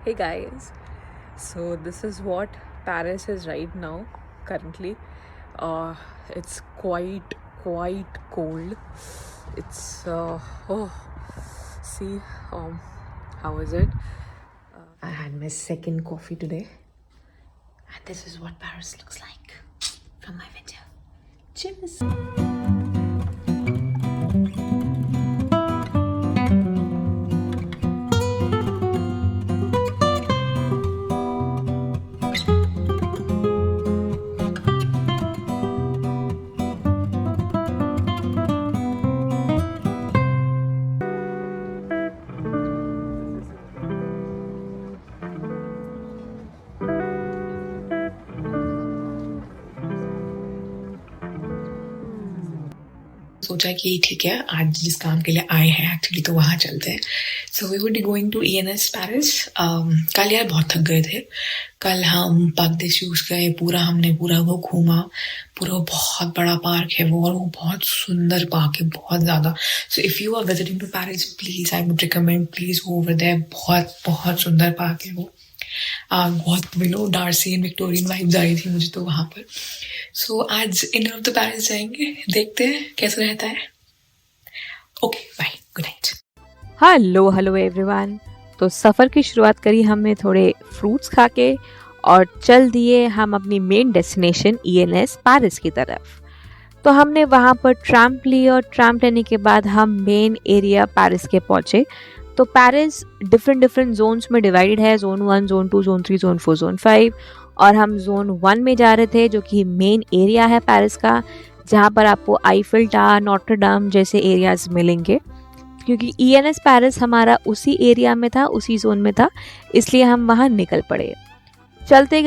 Hey guys, so this is what Paris is right now, currently. Uh, it's quite cold. It's oh, see, how is it? I had my second coffee today, and this is what Paris looks like from my window. Cheers! सोचा कि ठीक है, आज जिस काम के लिए आए हैं एक्चुअली तो वहाँ चलते हैं. So we would be going to ENS Paris. कल यार बहुत थक गए थे. कल हम पार्क दे शूज गए, हमने पूरा वो घूमा. पूरा बहुत बड़ा पार्क है वो, और वो बहुत सुंदर पार्क है, बहुत ज़्यादा. So if you are visiting to Paris, please I would recommend, please go over there. बहुत बहुत सुंदर पार्क है वो. बहुत डार्सी एंड विक्टोरियन वाइब्स आई थी मुझे तो वहाँ पर. सो आज इंडियन ऑफ द पेरिस जाएंगे, देखते हैं कैसा रहता है. Okay bye, good night. Hello everyone. तो सफ़र की शुरुआत करी हमने थोड़े फ्रूट्स खा के और चल दिए हम अपनी मेन डेस्टिनेशन ENS पेरिस की तरफ. तो हमने वहाँ पर ट्रैम्प ली और ट्रैम्प लेने के बाद हम मेन एरिया पेरिस के पहुँचे. तो पेरिस डिफरेंट जोन्स में डिवाइडेड है. Zone 1, zone 2, zone 3, zone 4, zone 5. और हम जोन 1 में जा रहे थे, जो कि मेन एरिया है पेरिस का, जहाँ पर आपको आईफिल टावर, नोटर डेम जैसे एरियाज मिलेंगे. क्योंकि ENS पेरिस हमारा उसी एरिया में था, उसी जोन में था, इसलिए हम वहाँ निकल पड़े. चलते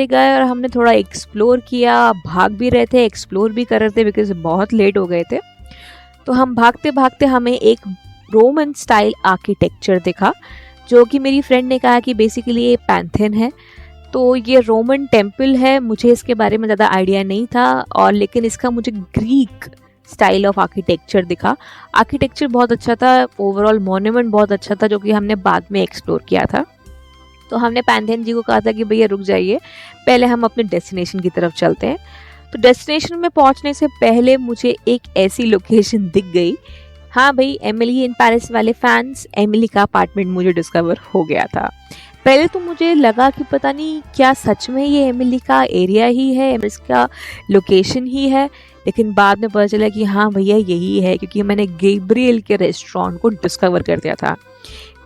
गए और हमने थोड़ा एक्सप्लोर किया. भाग भी रहे थे, एक्सप्लोर भी कर रहे थे, बिकॉज बहुत लेट हो गए थे. तो हम भागते भागते हमें एक रोमन स्टाइल आर्किटेक्चर दिखा, जो कि मेरी फ्रेंड ने कहा कि बेसिकली ये पैंथेन है. तो ये रोमन टेम्पल है. मुझे इसके बारे में ज़्यादा आइडिया नहीं था, और लेकिन इसका मुझे ग्रीक स्टाइल ऑफ आर्किटेक्चर दिखा. आर्किटेक्चर बहुत अच्छा था, ओवरऑल मॉन्यूमेंट बहुत अच्छा था, जो कि हमने बाद में एक्सप्लोर किया था. तो हमने पैंथेन जी को कहा था कि भैया रुक जाइए, पहले हम अपने डेस्टिनेशन की तरफ चलते हैं. तो डेस्टिनेशन में पहुंचने से पहले मुझे एक ऐसी लोकेशन दिख गई. हाँ भाई, एमिली इन पेरिस वाले फैंस, एमिली का अपार्टमेंट मुझे डिस्कवर हो गया था. पहले तो मुझे लगा कि पता नहीं क्या सच में ये एमिली का एरिया ही है, इसका लोकेशन ही है. लेकिन बाद में पता चला कि हाँ भैया यही है, क्योंकि मैंने गैब्रियल के रेस्टोरेंट को डिस्कवर कर दिया था.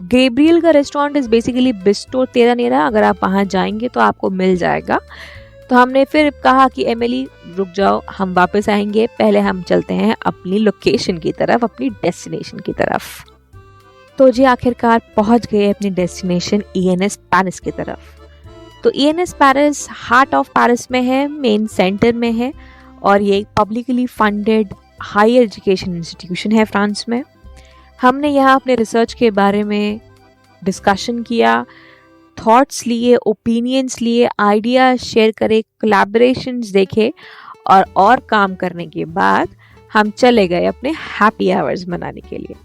गैब्रियल का रेस्टोरेंट इज़ बेसिकली बिस्टो तेरानेरा. अगर आप वहाँ जाएंगे तो आपको मिल जाएगा. तो हमने फिर कहा कि एमिली रुक जाओ, हम वापस आएंगे, पहले हम चलते हैं अपनी लोकेशन की तरफ, अपनी डेस्टिनेशन की तरफ. तो जी आखिरकार पहुंच गए अपनी डेस्टिनेशन ENS पेरिस की तरफ. तो ENS Paris heart of Paris में है, मेन सेंटर में है, और ये एक publicly funded higher education institution है फ्रांस में. हमने यहाँ अपने रिसर्च के बारे में डिस्कशन किया, थॉट्स लिए, ओपिनियंस लिए, आइडिया शेयर करे, कोलैबोरेशंस देखे, और काम करने के बाद हम चले गए अपने हैप्पी आवर्स मनाने के लिए.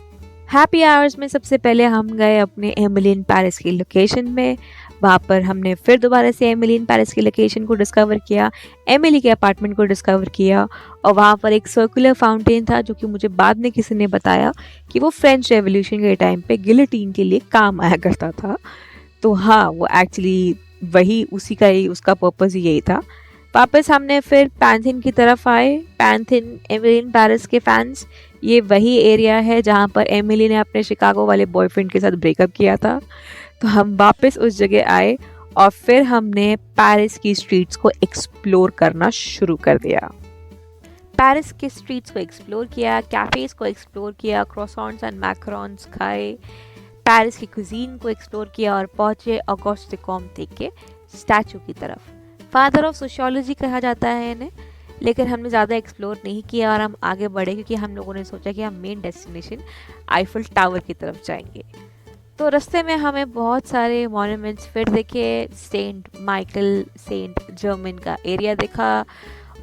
हैप्पी आवर्स में सबसे पहले हम गए अपने एमिली इन पेरिस की लोकेशन में. वहाँ पर हमने फिर दोबारा से एमिली इन पेरिस की लोकेशन को डिस्कवर किया, एमिली के अपार्टमेंट को डिस्कवर किया. और वहाँ पर एक सर्कुलर फाउंटेन था, जो कि मुझे बाद में किसी ने बताया कि वो फ्रेंच रेवोल्यूशन के टाइम पे गिलोटीन के लिए काम आया करता था. तो हाँ, वो एक्चुअली वही उसी का ही, उसका पर्पज़ ही यही था. वापस हमने फिर पैंथेन की तरफ आए. पैंथेन, एमिली इन पेरिस के फैंस, ये वही एरिया है जहाँ पर एमिली ने अपने शिकागो वाले बॉयफ्रेंड के साथ ब्रेकअप किया था. तो हम वापस उस जगह आए और फिर हमने पेरिस की स्ट्रीट्स को एक्सप्लोर करना शुरू कर दिया. पेरिस के स्ट्रीट्स को एक्सप्लोर किया, कैफ़ेज़ को एक्सप्लोर किया, क्रॉसॉन्ट्स एंड मैकरॉन्स खाए, पेरिस की कुजीन को एक्सप्लोर किया, और पहुँचे ऑगस्ट कॉम्टे के स्टैचू की तरफ. फादर ऑफ सोशियोलॉजी कहा जाता है इन्हें, लेकिन हमने ज़्यादा एक्सप्लोर नहीं किया और हम आगे बढ़े, क्योंकि हम लोगों ने सोचा कि हम मेन डेस्टिनेशन आईफिल टावर की तरफ जाएंगे. तो रास्ते में हमें बहुत सारे मॉन्यूमेंट्स फिर दिखे. सेंट माइकल, सेंट जर्मन का एरिया देखा,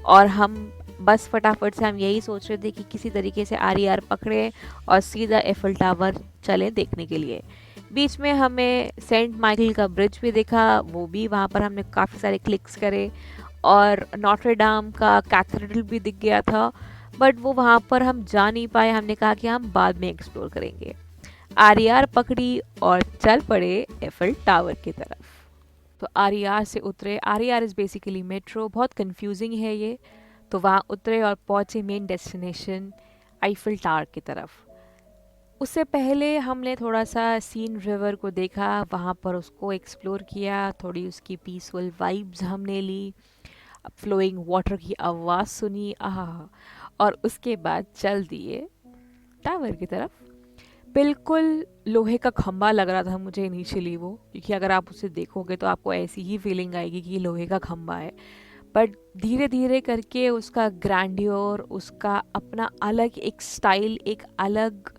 और हम बस फटाफट से हम यही सोच रहे थे कि किसी तरीके से RER पकड़े और सीधा एफिल टावर चले देखने के लिए. बीच में हमें सेंट माइकल का ब्रिज भी दिखा, वो भी वहाँ पर हमने काफ़ी सारे क्लिक्स करे, और नॉटर डाम का कैथेड्रल भी दिख गया था, बट वो वहाँ पर हम जा नहीं पाए। हमने कहा कि हम बाद में एक्सप्लोर करेंगे। आरईआर पकड़ी और चल पड़े एफिल टावर की तरफ। तो आरईआर से उतरे। आरईआर इज़ बेसिकली मेट्रो, बहुत कंफ्यूजिंग है ये। तो वहाँ उतरे और पहुँचे मेन डेस्टिनेशन आईफिल टावर की तरफ। उससे पहले हमने थोड़ा सा सीन रिवर को देखा, वहाँ पर उसको एक्सप्लोर किया, थोड़ी उसकी पीसफुल वाइब्स हमने ली, फ्लोइंग वाटर की आवाज़ सुनी, आहा। और उसके बाद चल दिए टावर की तरफ। बिल्कुल लोहे का खंबा लग रहा था मुझे इनिशियली वो, क्योंकि अगर आप उसे देखोगे तो आपको ऐसी ही फीलिंग आएगी कि ये लोहे का खंबा है। बट धीरे धीरे करके उसका ग्रैंडियोर, उसका अपना अलग एक स्टाइल, एक अलग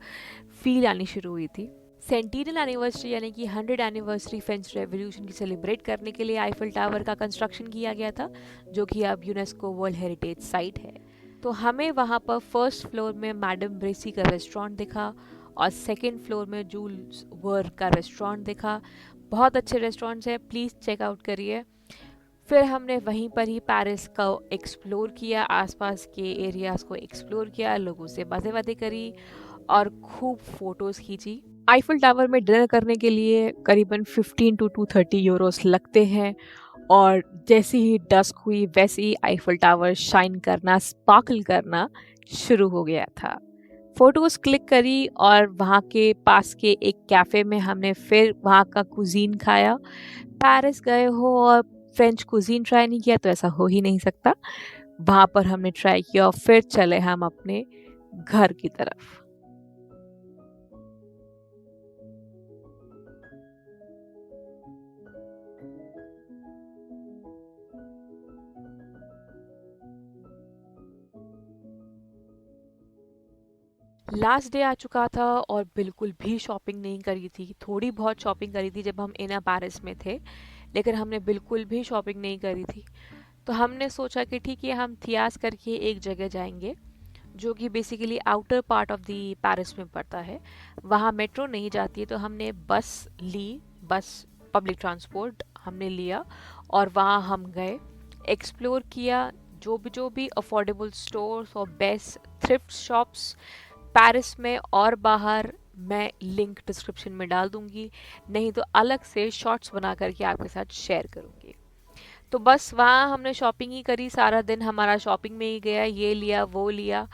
फील आनी शुरू हुई थी। सेंटिनल एनिवर्सरी यानी कि 100 एनिवर्सरी फ्रेंच रेवोल्यूशन की सेलिब्रेट करने के लिए आईफिल टावर का कंस्ट्रक्शन किया गया था, जो कि अब यूनेस्को वर्ल्ड हेरिटेज साइट है। तो हमें वहाँ पर फर्स्ट फ्लोर में मैडम ब्रेसी का रेस्टोरेंट दिखा, और सेकेंड फ्लोर में जूल्स वर्र का रेस्टोरेंट दिखा। बहुत अच्छे रेस्टोरेंट्स हैं, प्लीज़ चेकआउट करिए। फिर हमने वहीं पर ही पेरिस को एक्सप्लोर किया, आसपास के एरियाज़ को एक्सप्लोर किया, लोगों से बातें बातें करी और खूब फोटोज़ खींची। आईफिल टावर में डिनर करने के लिए करीबन 15 टू 230 यूरोस लगते हैं, और जैसे ही डस्क हुई वैसे ही आईफिल टावर शाइन करना, स्पार्कल करना शुरू हो गया था। फोटोज़ क्लिक करी और वहाँ के पास के एक कैफ़े में हमने फिर वहाँ का कुजीन खाया। पेरिस गए हो और फ्रेंच कुजीन ट्राई नहीं किया तो ऐसा हो ही नहीं सकता। वहाँ पर हमने ट्राई किया और फिर चले हम अपने घर की तरफ। लास्ट डे आ चुका था और बिल्कुल भी शॉपिंग नहीं करी थी। थोड़ी बहुत शॉपिंग करी थी जब हम इना पेरिस में थे, लेकिन हमने बिल्कुल भी शॉपिंग नहीं करी थी। तो हमने सोचा कि ठीक है, हम थियास करके एक जगह जाएंगे जो कि basically outer part of the Paris में पड़ता है। वहाँ मेट्रो नहीं जाती है, तो हमने बस ली, बस पब्लिक ट्रांसपोर्ट हमने लिया और वहाँ हम गए, एक्सप्लोर किया जो भी अफोर्डेबल स्टोर्स और बेस्ट थ्रिफ्ट शॉप्स पेरिस में और बाहर। मैं लिंक डिस्क्रिप्शन में डाल दूंगी, नहीं तो अलग से शॉर्ट्स बना करके आपके साथ शेयर करूंगी। तो बस वहाँ हमने शॉपिंग ही करी, सारा दिन हमारा शॉपिंग में ही गया, ये लिया वो लिया।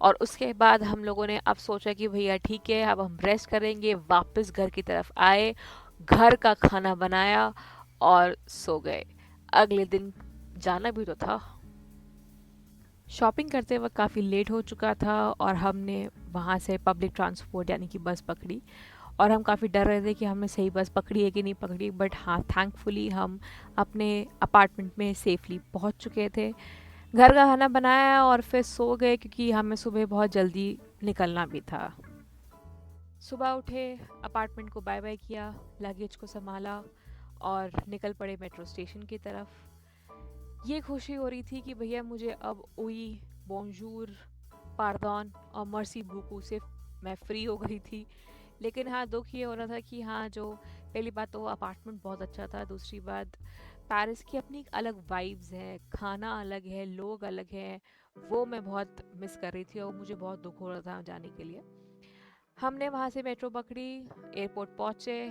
और उसके बाद हम लोगों ने अब सोचा कि भैया ठीक है, अब हम रेस्ट करेंगे, वापस घर की तरफ आए, घर का खाना बनाया और सो गए। अगले दिन जाना भी तो था। शॉपिंग करते वक्त काफ़ी लेट हो चुका था और हमने वहाँ से पब्लिक ट्रांसपोर्ट यानी कि बस पकड़ी, और हम काफ़ी डर रहे थे कि हमने सही बस पकड़ी है कि नहीं पकड़ी। बट हाँ, थैंकफुली हम अपने अपार्टमेंट में सेफली पहुँच चुके थे। घर का खाना बनाया और फिर सो गए, क्योंकि हमें सुबह बहुत जल्दी निकलना भी था। सुबह उठे, अपार्टमेंट को बाय बाय किया, लगेज को संभाला और निकल पड़े मेट्रो स्टेशन की तरफ। ये खुशी हो रही थी कि भैया मुझे अब ओई, बोंजूर, पारदौन और मर्सी बुकू से मैं फ्री हो गई थी। लेकिन हाँ, दुख ये हो रहा था कि हाँ, जो पहली बात तो अपार्टमेंट बहुत अच्छा था, दूसरी बात पेरिस की अपनी एक अलग वाइब्स है, खाना अलग है, लोग अलग हैं, वो मैं बहुत मिस कर रही थी और मुझे बहुत दुख हो रहा था जाने के लिए। हमने वहाँ से मेट्रो पकड़ी, एयरपोर्ट पहुँचे,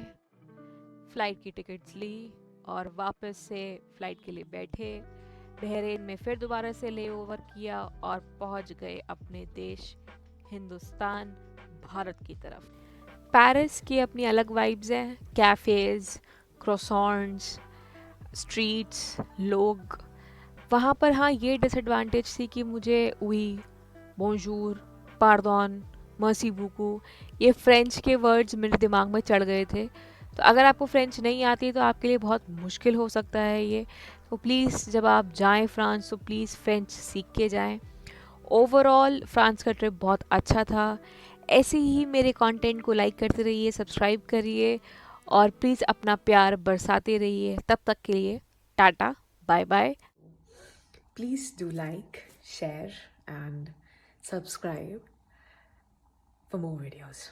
फ़्लाइट की टिकट्स ली और वापस से फ़्लाइट के लिए बैठे। बहरीन में फिर दोबारा से ले ओवर किया और पहुंच गए अपने देश हिंदुस्तान, भारत की तरफ। पेरिस की अपनी अलग वाइब्स हैं, कैफ़ेज़, क्रोसॉन्ट्स, स्ट्रीट्स, लोग। वहाँ पर हाँ, ये डिसएडवांटेज थी कि मुझे उई, बोंजूर, पारदौन, मर्सी बुकू, ये फ्रेंच के वर्ड्स मेरे दिमाग में चढ़ गए थे। तो अगर आपको फ्रेंच नहीं आती तो आपके लिए बहुत मुश्किल हो सकता है ये। तो प्लीज़ जब आप जाएं फ्रांस तो प्लीज़ फ्रेंच सीख के जाएं। ओवरऑल फ्रांस का ट्रिप बहुत अच्छा था। ऐसे ही मेरे कंटेंट को लाइक करते रहिए, सब्सक्राइब करिए और प्लीज़ अपना प्यार बरसाते रहिए। तब तक के लिए tata, bye bye. Please do like, share, and subscribe for more videos.